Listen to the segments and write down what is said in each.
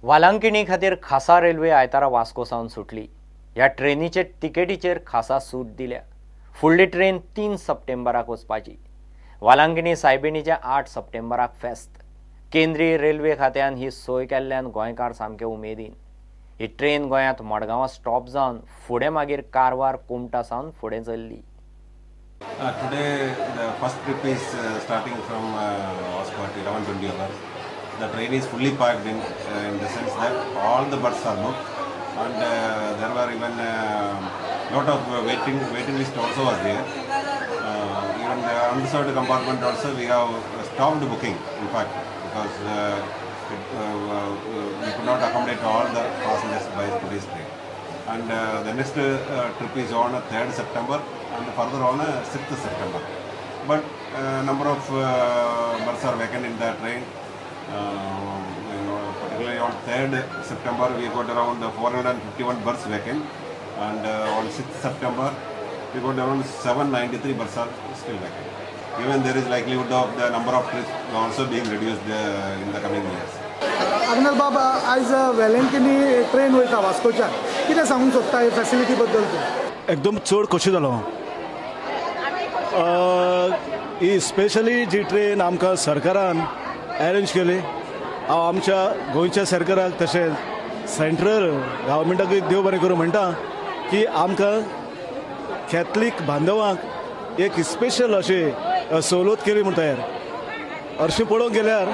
वालांकिणी खातीर खासा रेल्वे आयतारा वास्को सावन सुटली। ह्या ट्रेनीचे तिकेटीचेर खासा सूट दिल्या। फुडली ट्रेन 3 सप्टेंबराक वचपाची। वालांकिणी सायबिणीचे 8 सप्टेंबराक फेस्त। केंद्रीय रेल्वे खात्यान ही सोय केल्ल्यान गोंयकार सामके उमेदीन। ही ट्रेन गोंयांत मडगांवां स्टॉप जावन फुडें मागीर कारवार कुमटा सावन फुडें चल्ली। Today the first trip is starting from Wasco at 11:20 hours. The train is fully packed in the sense that all the berths are booked, and there were even lot of waiting list also was there. Even the unreserved compartment also we have stopped booking, in fact, because we could not accommodate all the passengers by today's train. And the next trip is on 3rd September and further on 6th September. But number of berths are vacant in the train. Particularly on 3rd September we got around 451 berths vacant, and on 6th September we got around 793 berths are still vacant. Even there is likelihood of the number of trips also being reduced in the coming years. अग्नल बाबा, आज वेलंकिनी train वयता वास्कोच्यान, कितें सांगूंक सोदता हे facility बद्दल? एकदम चड खोशी जालो ही स्पेशली जी ट्रेन आमकां सरकारान अरेंज केली। हांव आमच्या गोंयच्या सरकाराक तशेंच सेंट्रल गव्हर्मेंटाकूय देव बरें करूं म्हणटा की आमकां कॅथलीक बांदवांक एक स्पेशल अशी सवलत केली म्हण तयार। हरशीं पळोवंक गेल्यार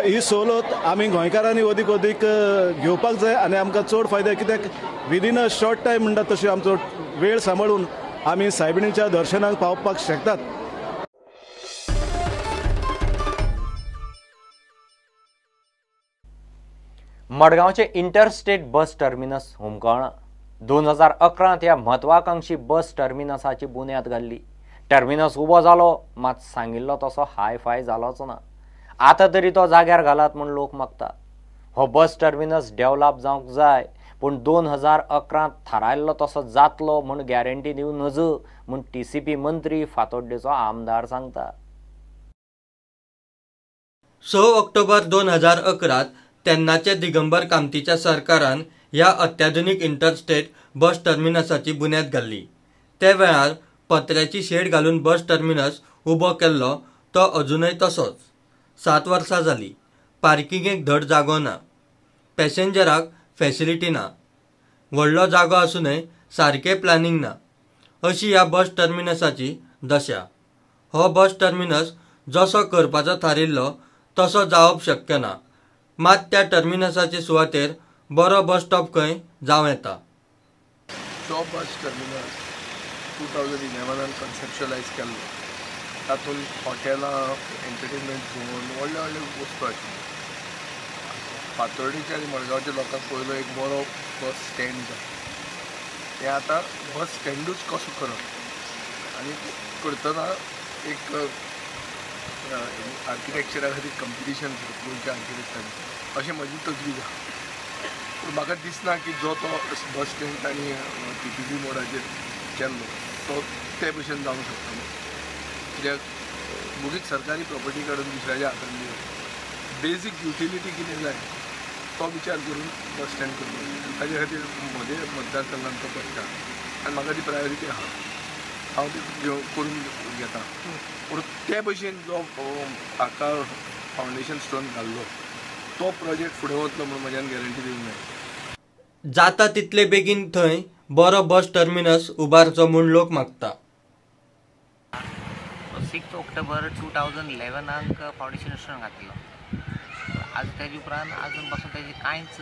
ही सवलत आमी गोंयकारांनी अदीक घेवपाक जाय आनी आमकां चड फायदो, कित्याक विदीन अ शॉर्ट टायम म्हणटा तशी आमचो वेळ सांबाळून आमी सायबिणीच्या दर्शनाक पावपाक शकतात। मडगांवचे इंटरस्टेट बस टर्मिनस हुमकळ्ळां। 2011 ह्या म्हत्वाकांक्षी बस टर्मिनसाची बुन्याद घाल्ली। टर्मिनस उबो जालो, मात सांगिल्लो तसो हाय फाय जालोच ना। आतां तरी तो जाग्यार घालात म्हूण लोक मागतात। हो बस टर्मिनस डेव्हलप जावंक जाय, पूण 2011 थारायल्लो तसो जातलो म्हूण गॅरंटी दिवं नज म्हूण TCP मंत्री फातोड्डेचो आमदार सांगता। 6 ऑक्टोबर 2011 तेन्नाच्या दिगंबर कामतीच्या सरकारान ह्या अत्याधुनीक इंटरस्टेट बस टर्मिनसाची बुन्याद घाल्ली। त्या वेळार पत्र्याची शेड घालून बस टर्मिनस उबो केल्लो तो अजूनय तसोच। 7 वर्सां जाली, पार्किंगेक धड जागो ना, पॅसेंजराक फॅसिलिटी ना, व्हडलो जागो आसूनय सारकें प्लॅनिंग ना, अशी ह्या बस टर्मिनसाची दशा। हो बस टर्मिनस जसो करपाचो थारिल्लो तसो जावप शक्य ना, मात त्या टर्मिनसाचे सुवातेर बरो बस स्टॉप खंय जावं येता। तो बस टर्मिनस 2011 कन्सेप्शलायज केल्लो। तातूंत हॉटेलां, एंटरटेनमेंट झोन, व्हडले व्हडले वस्तू आशिल्ल्यो। फातोर्डेच्या आनी मडगांवच्या लोकांक पयलो एक बरो बस स्टँड जाय। तें आतां बस स्टँडूच कसो करप आनी करतना एक आर्किटेक्चरा खातीर कंपिटिशन गोंयच्या आर्किटेक्टांनी, अशें म्हजी तजवीज आसा। पूण म्हाका दिसना की जो तो बस स्टँड तांणी TPP मोडाचेर केल्लो तो ते भशेन जावंक शकता। कित्याक मुगीत सरकारी प्रॉपर्टी काडून दुसऱ्याच्या हातांत दिवप, बेजीक युटिलिटी कितें जाय तो विचार करून बस स्टँड करपाक, ताजे खातीर म्हजे मतदारसंघांत तो पडटा आनी म्हाका ती प्रायोरिटी आहा, हांव ती करून घेता। पूण ते भशेन जो हाका फावंडेशन स्टोन घाल्लो तो प्रोजेक्ट फुडें वतलो म्हूण म्हज्यान गॅरंटी दिवंक जाय। जाता तितले बेगीन थंय बरो बस टर्मिनस उबारचो म्हूण लोक मागता। 6 ऑक्टोबर 2011 फावंडेशन स्टोन घातलो। आज तेजे उपरांत अजून पासून तेजी कांयच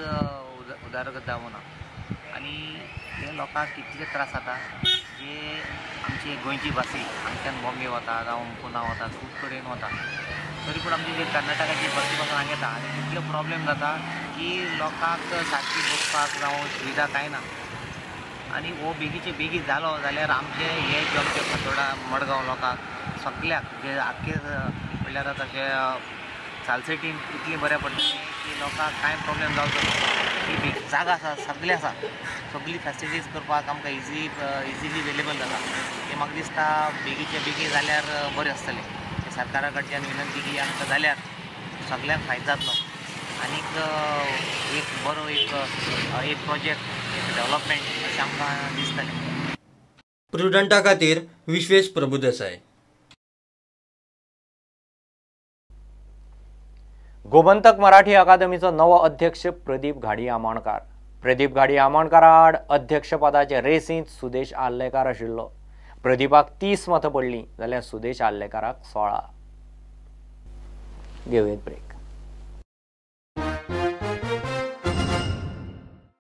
उदरगत जावं ना आनी हे लोकांक कितले त्रास जाता। जे आमचे गोंयची भासी हांगच्यान बॉम्बे वता जावं पुना वता, खूब कडेन वता, तरी पूण आमची जे कर्नाटकाची बसी पासून हांगा येता आनी तितलो प्रॉब्लेम जाता की लोकांक सारकी बसपाक जावं सुविधा कांय ना। आनी हो बेगीचे बेगी जालो जाल्यार आमचे हे जे आमचे फातोर्डा मडगांव लोकांक सगळ्याक जे आख्खे म्हणल्यार तशें सालसेटीन इतली बऱ्या पडटली की लोकांक कांय प्रॉब्लेम जावचो ना। ही जागा आसा, सगळी आसा, सगळी फॅसिलिटीज करपाक आमकां इजिली अवेलेबल जाता। हे म्हाका दिसता बेगीचे बेगी जाल्यार बरें आसतलें। सरकारा कडच्यान विनंती की आमकां जाल्यार सगळ्यांक फायदो जातलो। आनीक एक बरो एक प्रोजेक्ट एक डेव्हलपमेंट अशें आमकां दिसतलें. प्रुडंटा खातीर विश्वेश प्रभुदेसाय. गोमंतक मराठी अकादमीचो नवो अध्यक्ष प्रदीप घाडी आमोणकार. प्रदीप घाडी आमोणकारा आड अध्यक्षपदाचे रेसींत सुदेश आल्लेकार आशिल्लो. प्रदीपाक 30 मतां पडलीं जाल्यार सुदेश आल्लेकाराक 16. घेवया ब्रेक.